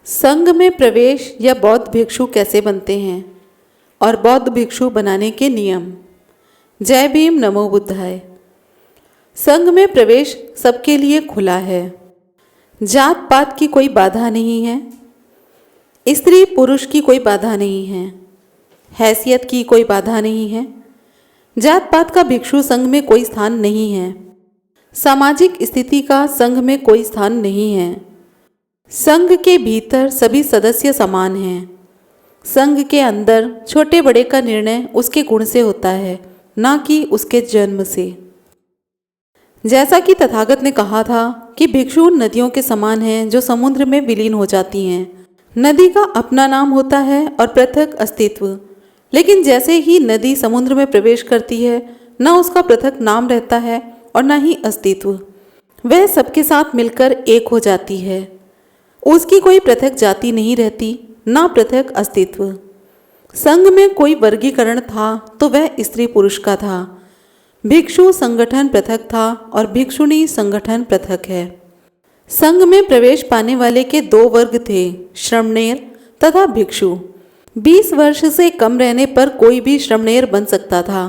संघ में प्रवेश या बौद्ध भिक्षु कैसे बनते हैं और बौद्ध भिक्षु बनाने के नियम। जय भीम, नमो बुद्धाय। संघ में प्रवेश सबके लिए खुला है। जात पात की कोई बाधा नहीं है, स्त्री पुरुष की कोई बाधा नहीं है, हैसियत की कोई बाधा नहीं है। जात पात का भिक्षु संघ में कोई स्थान नहीं है। सामाजिक स्थिति का संघ में कोई स्थान नहीं है। संघ के भीतर सभी सदस्य समान हैं। संघ के अंदर छोटे बड़े का निर्णय उसके गुण से होता है, ना कि उसके जन्म से। जैसा कि तथागत ने कहा था कि भिक्षु नदियों के समान हैं जो समुद्र में विलीन हो जाती हैं। नदी का अपना नाम होता है और पृथक अस्तित्व, लेकिन जैसे ही नदी समुद्र में प्रवेश करती है, ना उसका पृथक नाम रहता है और ना ही अस्तित्व। वह सबके साथ मिलकर एक हो जाती है। उसकी कोई पृथक जाति नहीं रहती, ना पृथक अस्तित्व। संघ में कोई वर्गीकरण था तो वह स्त्री पुरुष का था। भिक्षु संगठन पृथक था और भिक्षुणी संगठन पृथक है। संघ में प्रवेश पाने वाले के दो वर्ग थे, श्रमणेर तथा भिक्षु। 20 वर्ष से कम रहने पर कोई भी श्रमणेर बन सकता था।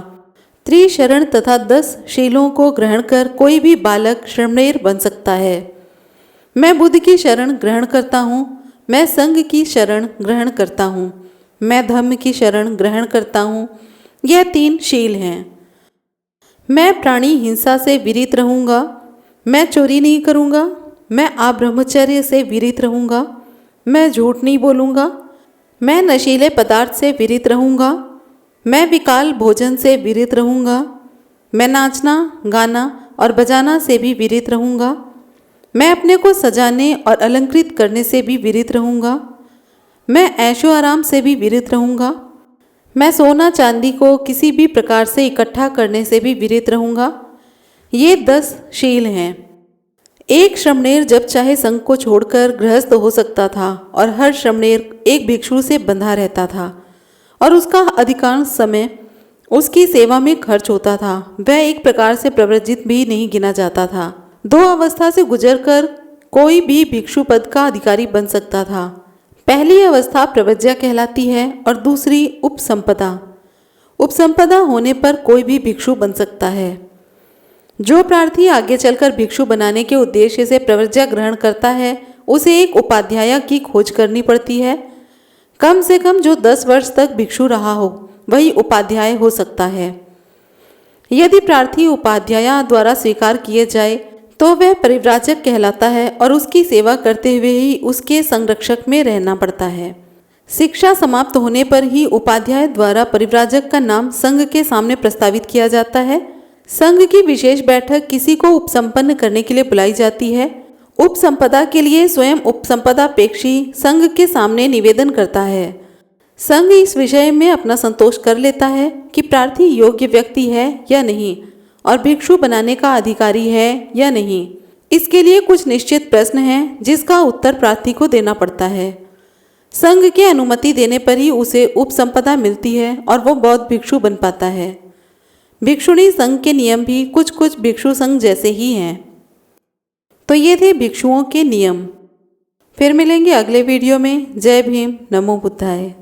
त्रिशरण तथा 10 शीलों को ग्रहण कर कोई भी बालक श्रमणेर बन सकता है। मैं बुद्ध की शरण ग्रहण करता हूँ, मैं संघ की शरण ग्रहण करता हूँ, मैं धम्म की शरण ग्रहण करता हूँ। यह 3 शील हैं। मैं प्राणी हिंसा से विरत रहूँगा, मैं चोरी नहीं करूँगा, मैं अब्रह्मचर्य से विरत रहूँगा, मैं झूठ नहीं बोलूँगा, मैं नशीले पदार्थ से विरत रहूँगा, मैं विकाल भोजन से विरत रहूँगा, मैं नाचना गाना और बजाना से भी विरत रहूँगा, मैं अपने को सजाने और अलंकृत करने से भी विरत रहूँगा, मैं ऐशो आराम से भी विरत रहूँगा, मैं सोना चांदी को किसी भी प्रकार से इकट्ठा करने से भी विरत रहूँगा। ये 10 शील हैं। एक श्रमणेर जब चाहे संघ को छोड़कर गृहस्थ हो सकता था और हर श्रमणेर एक भिक्षु से बंधा रहता था और उसका अधिकांश समय उसकी सेवा में खर्च होता था। वह एक प्रकार से प्रव्रजित भी नहीं गिना जाता था। 2 अवस्था से गुजरकर कोई भी भिक्षु पद का अधिकारी बन सकता था। पहली अवस्था प्रव्रज्या कहलाती है और दूसरी उपसंपदा। उपसंपदा होने पर कोई भी भिक्षु बन सकता है। जो प्रार्थी आगे चलकर भिक्षु बनाने के उद्देश्य से प्रव्रज्या ग्रहण करता है, उसे एक उपाध्याय की खोज करनी पड़ती है। कम से कम जो 10 वर्ष तक भिक्षु रहा हो, वही उपाध्याय हो सकता है। यदि प्रार्थी उपाध्याय द्वारा स्वीकार किए जाए तो वह परिव्राजक कहलाता है और उसकी सेवा करते हुए ही उसके संरक्षक में रहना पड़ता है। शिक्षा समाप्त होने पर ही उपाध्याय द्वारा परिव्राजक का नाम संघ के सामने प्रस्तावित किया जाता है। संघ की विशेष बैठक किसी को उपसंपन्न करने के लिए बुलाई जाती है। उपसंपदा के लिए स्वयं उपसंपदापेक्षी संघ के सामने निवेदन करता है। संघ इस विषय में अपना संतोष कर लेता है कि प्रार्थी योग्य व्यक्ति है या नहीं और भिक्षु बनाने का अधिकारी है या नहीं। इसके लिए कुछ निश्चित प्रश्न हैं जिसका उत्तर प्रार्थी को देना पड़ता है। संघ की अनुमति देने पर ही उसे उपसंपदा मिलती है और वो बौद्ध भिक्षु बन पाता है। भिक्षुणी संघ के नियम भी कुछ भिक्षु संघ जैसे ही हैं। तो ये थे भिक्षुओं के नियम। फिर मिलेंगे अगले वीडियो में। जय भीम, नमो बुद्धाय।